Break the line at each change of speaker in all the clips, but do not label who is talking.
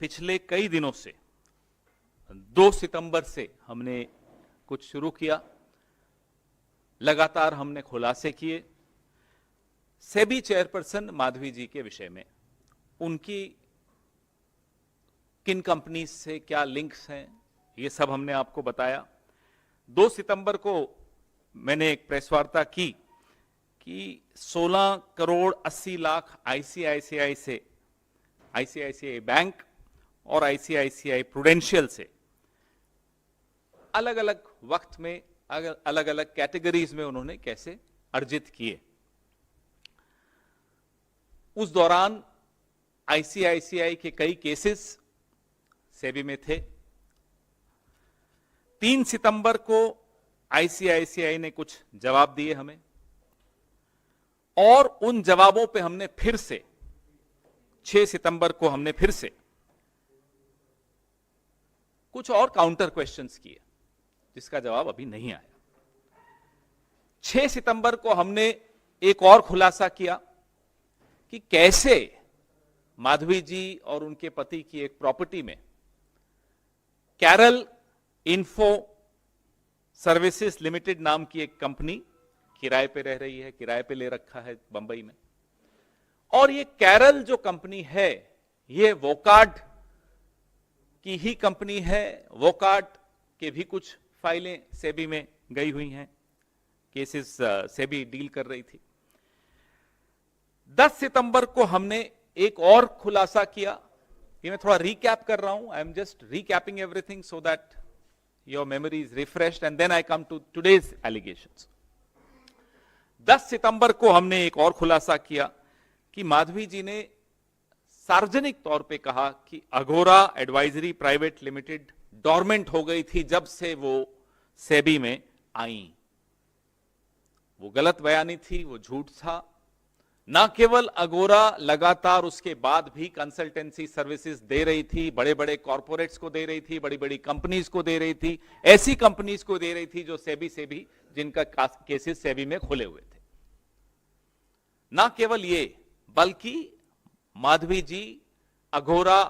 पिछले कई दिनों से 2 सितंबर से हमने कुछ शुरू किया। लगातार हमने खुलासे किए सेबी चेयरपर्सन माधवी जी के विषय में, उनकी किन कंपनी से क्या लिंक्स हैं, ये सब हमने आपको बताया। 2 सितंबर को मैंने एक प्रेस वार्ता की कि 16 करोड़ 80 लाख आईसीआईसीआई से, आईसीआईसीआई बैंक और आईसीआईसीआई प्रूडेंशियल से अलग अलग वक्त में अलग अलग कैटेगरीज में उन्होंने कैसे अर्जित किए। उस दौरान आईसीआईसीआई के कई केसेस सेबी में थे। 3 सितंबर को आईसीआईसीआई ने कुछ जवाब दिए हमें, और उन जवाबों पे हमने फिर से 6 सितंबर को हमने फिर से कुछ और काउंटर क्वेश्चंस किए जिसका जवाब अभी नहीं आया। 6 सितंबर को हमने एक और खुलासा किया कि कैसे माधवी जी और उनके पति की एक प्रॉपर्टी में कैरल इन्फो सर्विसेज लिमिटेड नाम की एक कंपनी किराए पे रह रही है, किराए पे ले रखा है बंबई में। और ये कैरल जो कंपनी है ये वोकार्ड की ही कंपनी है। वोकार्ड के भी कुछ फाइलें सेबी में गई हुई हैं, केसेस सेबी डील कर रही थी। 10 सितंबर को हमने एक और खुलासा किया। ये मैं थोड़ा रिकैप कर रहा हूं, I am just recapping everything so that your memory is refreshed and then I come to today's allegations. 10 सितंबर को हमने एक और खुलासा किया कि माधवी जी ने सार्वजनिक तौर पे कहा कि Aghora advisory private limited dormant हो गई थी जब से वो सेबी में आई। वो गलत बयानी थी, वो झूठ था। ना केवल अघोरा लगातार उसके बाद भी कंसल्टेंसी सर्विसेज दे रही थी, बड़े बड़े कॉर्पोरेट्स को दे रही थी, बड़ी बड़ी कंपनीज को दे रही थी, ऐसी कंपनीज को दे रही थी जो सेबी से भी, जिनका केसेस सेबी में खुले हुए थे। ना केवल ये, बल्कि माधवी जी अघोरा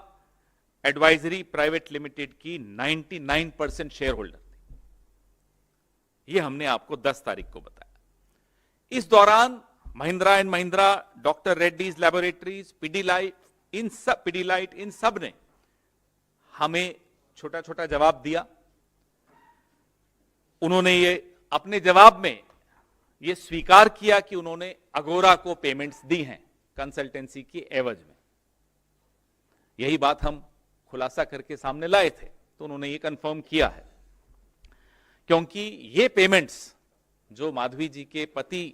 एडवाइजरी प्राइवेट लिमिटेड की 99% शेयर होल्डर थी। ये हमने आपको 10 तारीख को बताया। इस दौरान Mahindra and Mahindra, doctor Reddy's laboratories, Pidilite, इन सब ने हमें छोटा छोटा जवाब दिया। उन्होंने ये अपने जवाब में ये स्वीकार किया कि उन्होंने अघोरा को पेमेंट्स दी हैं कंसल्टेंसी की एवज में। यही बात हम खुलासा करके सामने लाए थे, तो उन्होंने ये कंफर्म किया है। क्योंकि ये पेमेंट्स जो माधवी जी के पति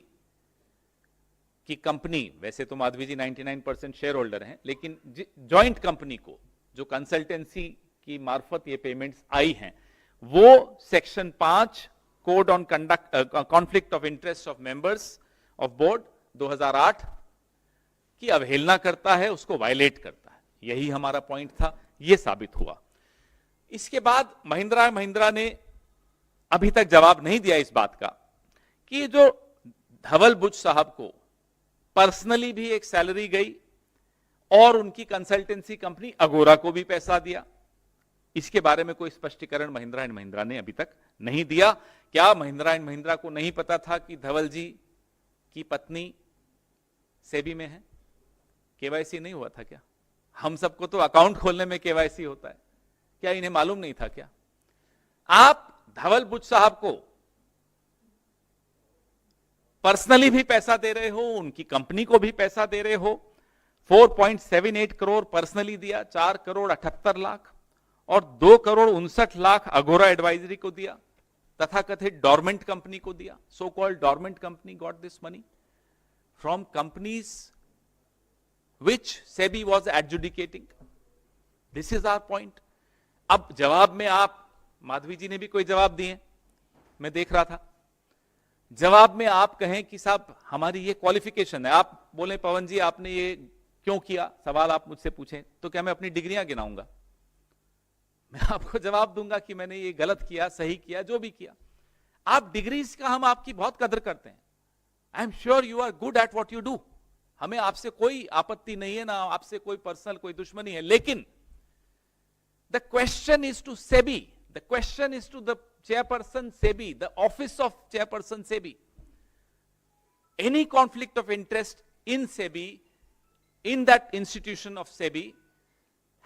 की कंपनी, वैसे तो माधवी जी 99% शेयर होल्डर हैं, लेकिन जॉइंट कंपनी को जो कंसल्टेंसी की मार्फत ये पेमेंट्स आई हैं, वो section 5 code on conflict of interest of members of board 2008 की अवहेलना करता है, उसको वायलेट करता है। यही हमारा पॉइंट था, यह साबित हुआ। इसके बाद महिंद्रा ने अभी तक जवाब नहीं दिया इस बात का कि जो धवल बुच साहब को पर्सनली भी एक सैलरी गई और उनकी कंसल्टेंसी कंपनी अघोरा को भी पैसा दिया, इसके बारे में कोई स्पष्टीकरण महिंद्रा एंड महिंद्रा ने अभी तक नहीं दिया। क्या महिंद्रा एंड महिंद्रा को नहीं पता था कि धवल जी की पत्नी सेबी में है? केवाईसी नहीं हुआ था क्या? हम सबको तो अकाउंट खोलने में केवाईसी होता है, क्या इन्हें मालूम नहीं था क्या? आप धवल बुच साहब को पर्सनली भी पैसा दे रहे हो, उनकी कंपनी को भी पैसा दे रहे हो। 4.78 करोड़ पर्सनली दिया, 4 करोड़ 78 लाख और 2 करोड़ 59 लाख अघोरा एडवाइजरी को दिया, तथाकथित डॉर्मेंट कंपनी को दिया। So called dormant company got this money from companies which SEBI was adjudicating. This is our point. अब जवाब में आप, माधवी जी ने भी कोई जवाब दिए, मैं देख रहा था। जवाब में आप कहें कि साहब हमारी ये क्वालिफिकेशन है, आप बोले पवन जी आपने ये क्यों किया, सवाल आप मुझसे पूछें तो क्या मैं अपनी डिग्रियां गिनाऊंगा? मैं आपको जवाब दूंगा कि मैंने ये गलत किया, सही किया, जो भी किया। आप डिग्रीज का, हम आपकी बहुत कदर करते हैं। I am sure you are good at what you do, हमें आपसे कोई आपत्ति नहीं है, ना आपसे कोई पर्सनल कोई दुश्मनी है, लेकिन The question is to SEBI. The question is to the chairperson SEBI, the office of chairperson SEBI. Any conflict of interest in SEBI, in that institution of SEBI,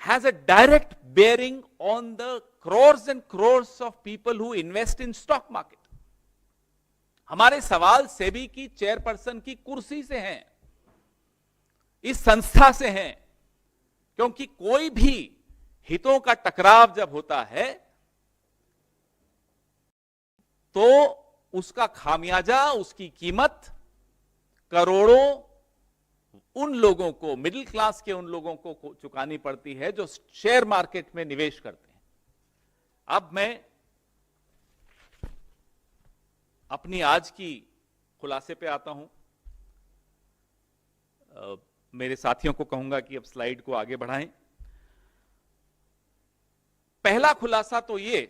has a direct bearing on the crores and crores of people who invest in stock market. हमारे सवाल सेबी की chairperson की कुर्सी से हैं, इस संस्था से हैं, क्योंकि कोई भी हितों का टकराव जब होता है तो उसका खामियाजा, उसकी कीमत करोड़ों उन लोगों को, मिडिल क्लास के उन लोगों को चुकानी पड़ती है जो शेयर मार्केट में निवेश करते हैं। अब मैं अपनी आज की खुलासे पे आता हूं। मेरे साथियों को कहूंगा कि अब स्लाइड को आगे बढ़ाएं। पहला खुलासा तो ये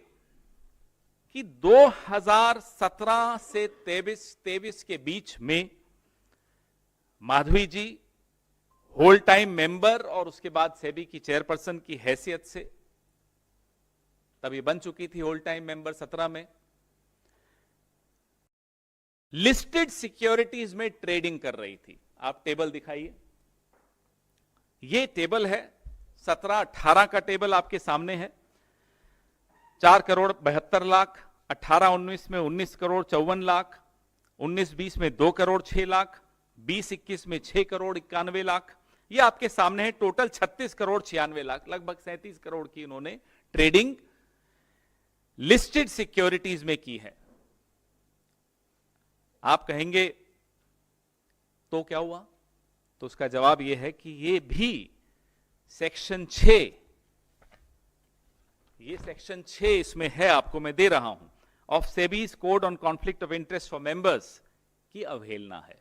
कि 2017 से 23 के बीच में माधवी जी होल टाइम मेंबर और उसके बाद सेबी की चेयरपर्सन की हैसियत से, तभी बन चुकी थी होल टाइम मेंबर 17 में, लिस्टेड सिक्योरिटीज में ट्रेडिंग कर रही थी। आप टेबल दिखाइए, ये टेबल है 17-18 का टेबल आपके सामने है। 4 करोड़ 72 लाख, 18-19 में 19 करोड़ 54 लाख, 19-20 में 2 करोड़ 6 लाख, 20-21 में 6 करोड़ 91 लाख। ये आपके सामने है। टोटल 36 करोड़ 96 लाख, लगभग 37 करोड़ की इन्होंने ट्रेडिंग लिस्टेड सिक्योरिटीज में की है। आप कहेंगे तो क्या हुआ? तो उसका जवाब यह है कि ये भी सेक्शन 6, ये सेक्शन 6 इसमें है, आपको मैं दे रहा हूं, of SEBI's code on conflict of interest for members की अवहेलना है।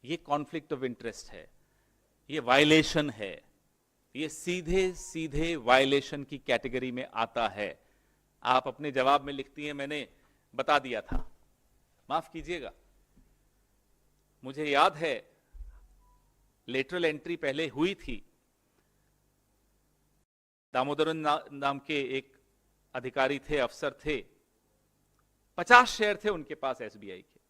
ये कॉन्फ्लिक्ट ऑफ इंटरेस्ट है, ये वायलेशन है, ये सीधे सीधे वायलेशन की कैटेगरी में आता है। आप अपने जवाब में लिखती हैं, मैंने बता दिया था, माफ कीजिएगा, मुझे याद है लेटरल एंट्री पहले हुई थी। दामोदरन नाम के एक अधिकारी थे, अफसर थे, 50 शेयर थे उनके पास एसबीआई के,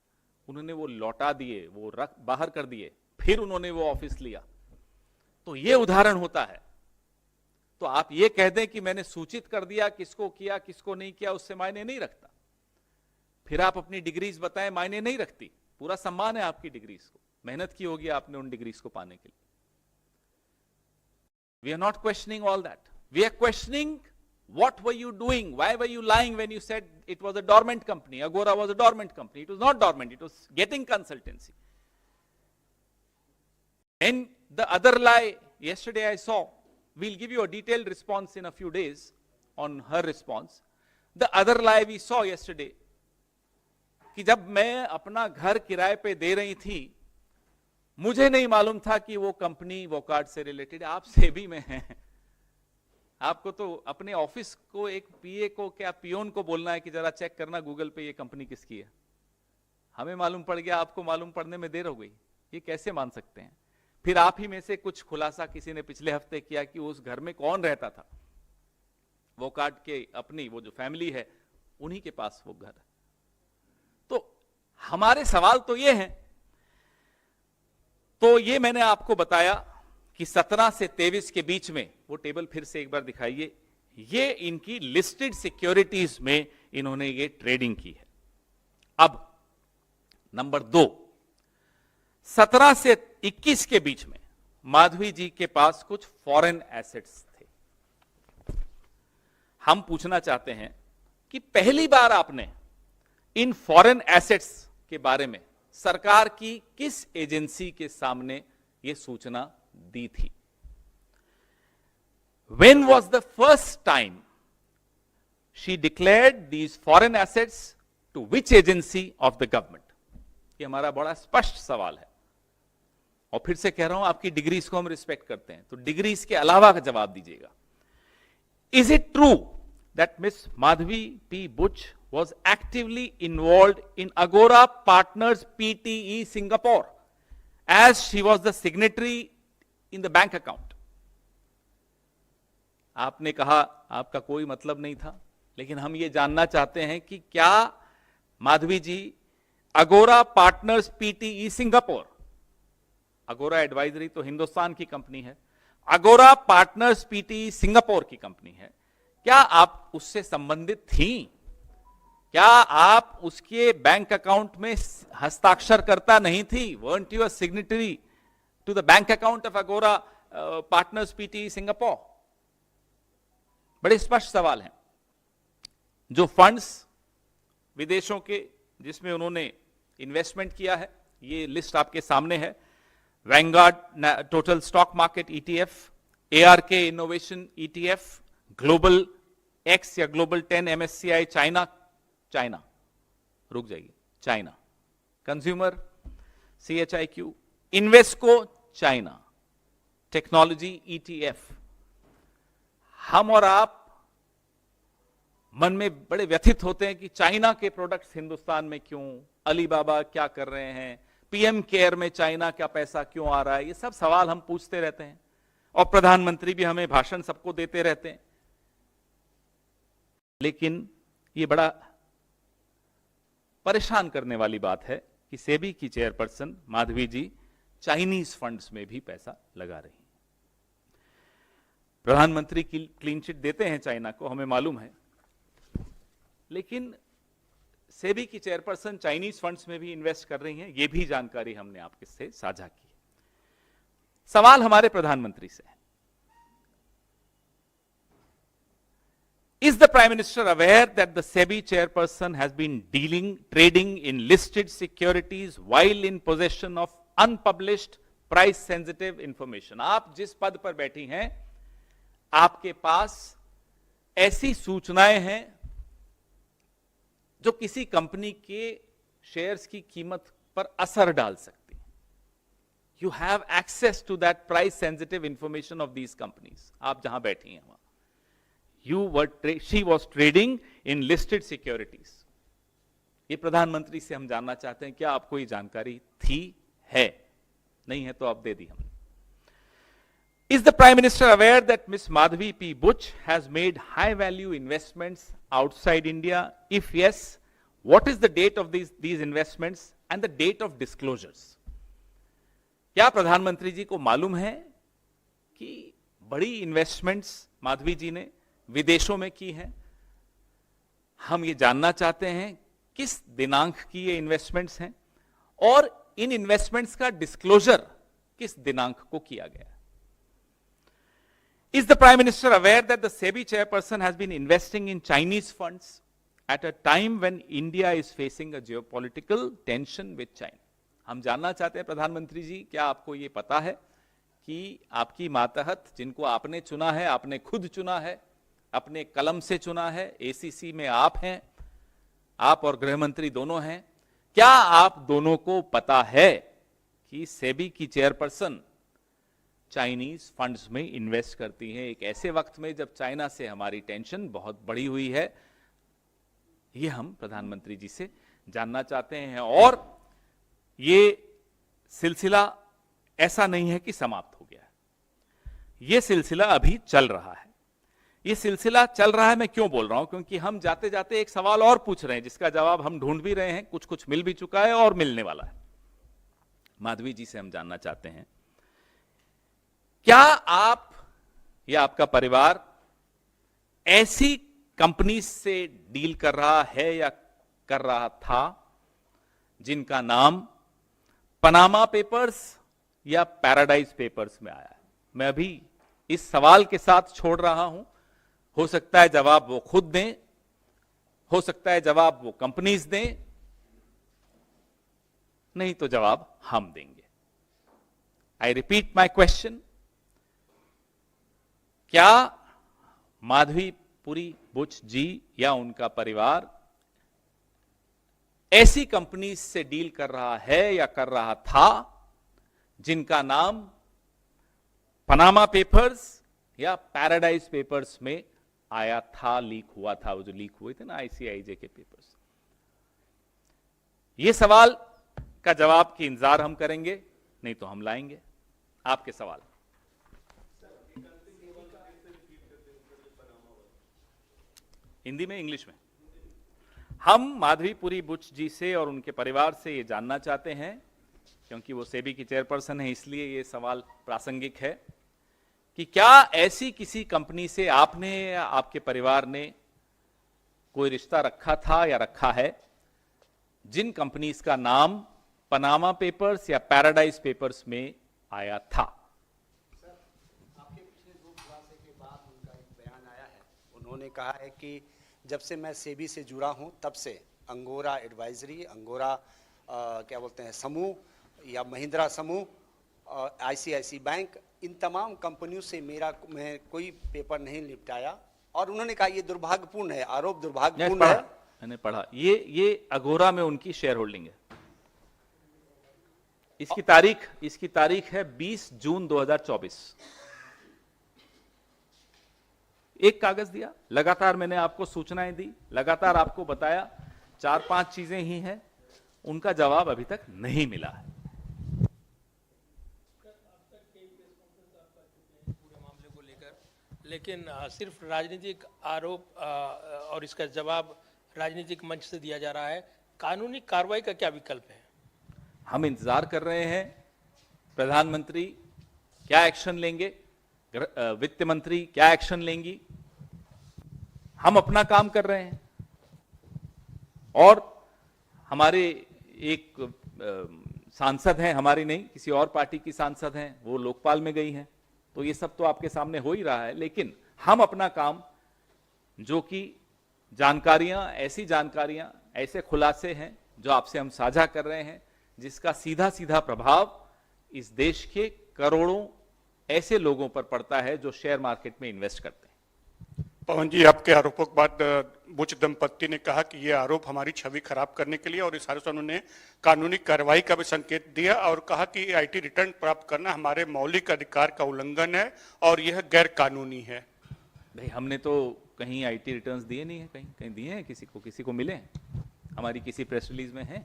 उन्होंने वो लौटा दिए, वो बाहर कर दिए, फिर उन्होंने वो ऑफिस लिया। तो ये उदाहरण होता है। तो आप ये कह दें कि मैंने सूचित कर दिया, किसको किया किसको नहीं किया, उससे मायने नहीं रखता। फिर आप अपनी डिग्रीज बताएं, मायने नहीं रखती। पूरा सम्मान है आपकी डिग्रीज को, मेहनत की होगी आपने उन डिग्रीज को पाने के लिए। We are not questioning all that, we are questioning what were you doing, why were you lying when you said it was a dormant company, Agora was a dormant company. It was not dormant, it was getting consultancy. And the other lie yesterday I saw, we'll give you a detailed response in a few days on her response. The other lie we saw yesterday कि जब मैं अपना घर किराए पे दे रही थी, मुझे नहीं मालूम था कि वो कंपनी वोकार्ड से रिलेटेड। आप सेबी में हैं, आपको तो अपने ऑफिस को, एक पीए को, क्या पियोन को बोलना है कि जरा चेक करना गूगल पे ये कंपनी किसकी है। हमें मालूम पड़ गया, आपको मालूम पड़ने में देर हो गई। ये कैसे मान सकते हैं? फिर आप ही में से कुछ खुलासा किसी ने पिछले हफ्ते किया कि उस घर में कौन रहता था, वो कार्ड के अपनी वो जो फैमिली है उन्हीं के पास वो घर है। तो हमारे सवाल तो ये हैं। तो ये मैंने आपको बताया कि 17 से 23 के बीच में, वो टेबल फिर से एक बार दिखाइए, ये इनकी लिस्टेड सिक्योरिटीज में इन्होंने ये ट्रेडिंग की है। अब नंबर 2, 17 से 21 के बीच में माधवी जी के पास कुछ फॉरेन एसेट्स थे। हम पूछना चाहते हैं कि पहली बार आपने इन फॉरेन एसेट्स के बारे में सरकार की किस एजेंसी के सामने यह सूचना दी थी? When was the first time she declared these foreign assets to which agency of the government? ये हमारा बड़ा स्पष्ट सवाल है। और फिर से कह रहा हूं, आपकी डिग्रीज को हम रिस्पेक्ट करते हैं, तो डिग्रीज के अलावा का जवाब दीजिएगा। Is it true that Miss Madhavi P. Butch was actively involved in Agora Partners Pte. Singapore as she was the signatory in the bank account? आपने कहा आपका कोई मतलब नहीं था, लेकिन हम ये जानना चाहते हैं कि क्या माधवी जी अगोरा पार्टनर्स पीटीई सिंगापुर, अगोरा एडवाइजरी तो हिंदुस्तान की कंपनी है, अगोरा पार्टनर्स पीटीई सिंगापुर की कंपनी है, क्या आप उससे संबंधित थी? क्या आप उसके बैंक अकाउंट में हस्ताक्षर करता नहीं थी? weren't you a signatory to the bank account of Agora Partners PTE Singapore? बड़े स्पष्ट सवाल हैं। जो फंड्स विदेशों के जिसमें उन्होंने इन्वेस्टमेंट किया है, ये लिस्ट आपके सामने है। Vanguard total stock market ETF, ARK innovation ETF, global X या ग्लोबल 10 MSCI चाइना, रुक जाइए, China, consumer CHIQ, Invesco China, technology ETF। हम और आप मन में बड़े व्यथित होते हैं कि चाइना के प्रोडक्ट्स हिंदुस्तान में क्यों, अलीबाबा क्या कर रहे हैं, PM केयर में चाइना क्या पैसा क्यों आ रहा है, ये सब सवाल हम पूछते रहते हैं और प्रधानमंत्री भी हमें भाषण सबको देते रहते हैं। लेकिन ये बड़ा परेशान करने वाली बात है कि सेबी की चेयरपर्सन माधवी जी चाइनीज फंड्स में भी पैसा लगा रही हैं। प्रधानमंत्री की क्लीन चिट देते हैं चाइना को, हमें मालूम है, लेकिन सेबी की चेयरपर्सन चाइनीज फंड्स में भी इन्वेस्ट कर रही हैं, यह भी जानकारी हमने आपके से साझा की। सवाल हमारे प्रधानमंत्री से है, is the Prime Minister aware that the SEBI chairperson has been trading in listed securities while in possession of unpublished price sensitive information? आप जिस पद पर बैठी हैं, आपके पास ऐसी सूचनाएं हैं जो किसी कंपनी के शेयर्स की कीमत पर असर डाल सकती हैं। You have access to that price sensitive information of these companies. आप जहां बैठी हैं वहां she was trading in listed securities. ये प्रधानमंत्री से हम जानना चाहते हैं, क्या आपको ये जानकारी थी, है? नहीं है तो आप दे दी हमने। Is the Prime Minister aware that Ms. Madhavi P. Buch has made high value investments outside India? If yes, what is the date of these investments and the date of disclosures? क्या प्रधानमंत्री जी को मालूम है कि बड़ी investments Madhavi जी ने विदेशों में की हैं? हम ये जानना चाहते हैं किस दिनांक की ये इन्वेस्टमेंट्स हैं और इन इन्वेस्टमेंट्स का डिस्क्लोजर किस दिनांक को किया गया है। Is the Prime Minister aware that the SEBI chairperson has been investing in Chinese funds at a time when India is facing a geopolitical tension with China? हम जानना चाहते हैं प्रधानमंत्री जी, क्या आपको ये पता है कि आपकी मातहत, जिनको आपने चुना है, आपने खुद चुना है, अपने कलम से चुना है, ACC में आप हैं, आप और गृह मंत्री दोनों हैं, क्या आप दोनों को पता है कि सेबी की चेयरपर्सन चाइनीज फंड्स में इन्वेस्ट करती हैं एक ऐसे वक्त में जब चाइना से हमारी टेंशन बहुत बड़ी हुई है? ये हम प्रधानमंत्री जी से जानना चाहते हैं। और ये सिलसिला ऐसा नहीं है कि समाप्त हो गया है, ये सिलसिला अभी चल रहा है। ये सिलसिला चल रहा है, मैं क्यों बोल रहा हूं, क्योंकि हम जाते जाते एक सवाल और पूछ रहे हैं जिसका जवाब हम ढूंढ भी रहे हैं, कुछ कुछ मिल भी चुका है और मिलने वाला है। माधवी जी से हम जानना चाहते हैं, क्या आप या आपका परिवार ऐसी कंपनी से डील कर रहा है या कर रहा था जिनका नाम पनामा पेपर्स या पैराडाइज पेपर्स में आया है? मैं अभी इस सवाल के साथ छोड़ रहा हूं, हो सकता है जवाब वो खुद दें, हो सकता है जवाब वो कंपनीज दें, नहीं तो जवाब हम देंगे। आई रिपीट माई क्वेश्चन, क्या माधवी पुरी बुच जी या उनका परिवार ऐसी कंपनीज से डील कर रहा है या कर रहा था जिनका नाम पनामा पेपर्स या पैराडाइज पेपर्स में आया था, लीक हुआ था, वो जो लीक हुए थे ना ICIJ के पेपर्स? ये सवाल का जवाब की इंतजार हम करेंगे, नहीं तो हम लाएंगे। आपके सवाल। हिंदी में, इंग्लिश में। हम माधवीपुरी बुच जी से और उनके परिवार से ये जानना चाहते हैं, क्योंकि वो सेबी की चेयरपर्सन है, इसलिए ये सवाल प्रासंगिक है कि क्या ऐसी किसी कंपनी से आपने या आपके परिवार ने कोई रिश्ता रखा था या रखा है जिन कंपनीज का नाम पनामा पेपर्स या पैराडाइज पेपर्स में आया था?
सर, आपके पिछले 2 खुलासे के बाद उनका एक बयान आया है। उन्होंने कहा है कि जब से मैं सेबी से जुड़ा हूं तब से अंगोरा एडवाइजरी, अंगोरा क्या बोलते हैं समूह या महिंद्रा समूह, आईसीआईसी बैंक, इन तमाम कंपनियों से मैं कोई पेपर नहीं निपटाया। और उन्होंने कहा ये दुर्भाग्यपूर्ण है, आरोप दुर्भाग्यपूर्ण है।
मैंने पढ़ा, ये अगोरा में उनकी शेयर होल्डिंग है। इसकी तारीख है 20 जून 2024। एक कागज दिया, लगातार मैंने आपको सूचनाएं दी, लगातार आपको बताया, 4-5 चीजें ही हैं, उनका जवाब अभी तक नहीं मिला है।
पूरे मामले को लेकर, लेकिन सिर्फ राजनीतिक आरोप और इसका जवाब राजनीतिक मंच से दिया जा रहा है। कानूनी कार्रवाई का क्या विकल्प है?
हम इंतजार कर रहे हैं प्रधानमंत्री क्या एक्शन लेंगे, वित्त मंत्री क्या एक्शन लेंगी। हम अपना काम कर रहे हैं और हमारे एक सांसद हैं, हमारी नहीं किसी और पार्टी की सांसद हैं, वो लोकपाल में गई हैं, तो ये सब तो आपके सामने हो ही रहा है। लेकिन हम अपना काम, जो कि ऐसी जानकारियां, ऐसे खुलासे हैं जो आपसे हम साझा कर रहे हैं, जिसका सीधा सीधा प्रभाव इस देश के करोड़ों ऐसे लोगों पर पड़ता है जो शेयर मार्केट में इन्वेस्ट करते हैं।
पवन जी, आपके आरोपों के बाद बुच दंपत्ति ने कहा कि ये आरोप हमारी छवि खराब करने के लिए, और इस आरोप से उन्होंने कानूनी कार्रवाई का भी संकेत दिया और कहा कि आईटी रिटर्न प्राप्त करना हमारे मौलिक अधिकार का उल्लंघन है और यह गैर कानूनी है।
भाई, हमने तो कहीं आईटी रिटर्न्स दिए नहीं है, कहीं दिए हैं किसी को मिले हैं? हमारी किसी प्रेस रिलीज में है?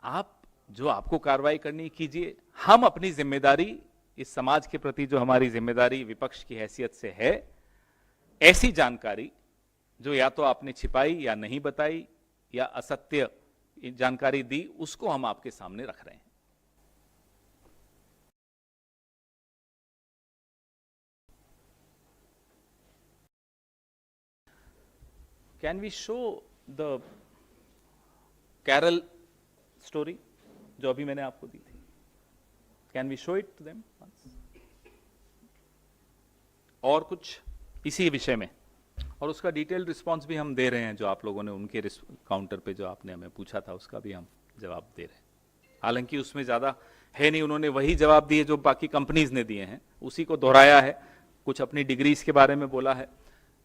आप जो आपको कार्रवाई करनी कीजिए। हम अपनी जिम्मेदारी, इस समाज के प्रति जो हमारी जिम्मेदारी विपक्ष की हैसियत से है, ऐसी जानकारी जो या तो आपने छिपाई या नहीं बताई या असत्य जानकारी दी, उसको हम आपके सामने रख रहे हैं। Can we show the Kerala Story जो अभी मैंने आपको दी थी? Can we show it to them? और कुछ इसी विषय में, और उसका डिटेल रिस्पांस भी हम दे रहे हैं, जो आप लोगों ने उनके काउंटर पे जो आपने हमें पूछा था उसका भी हम जवाब दे रहे हैं। हालांकि उसमें ज्यादा है नहीं, उन्होंने वही जवाब दिए जो बाकी कंपनीज ने दिए हैं, उसी को दोहराया है। कुछ अपनी डिग्रीज के बारे में बोला है।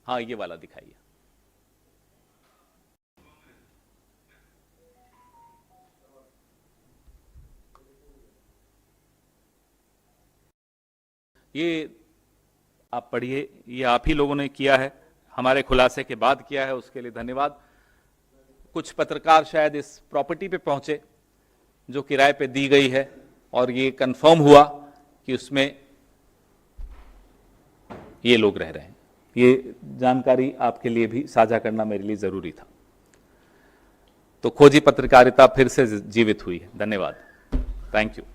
हाँ, ये वाला दिखाइए। ये आप पढ़िए, ये आप ही लोगों ने किया है, हमारे खुलासे के बाद किया है, उसके लिए धन्यवाद। कुछ पत्रकार शायद इस प्रॉपर्टी पे पहुंचे जो किराए पे दी गई है, और ये कंफर्म हुआ कि उसमें ये लोग रह रहे हैं। ये जानकारी आपके लिए भी साझा करना मेरे लिए जरूरी था। तो खोजी पत्रकारिता फिर से जीवित हुई है। धन्यवाद, थैंक यू।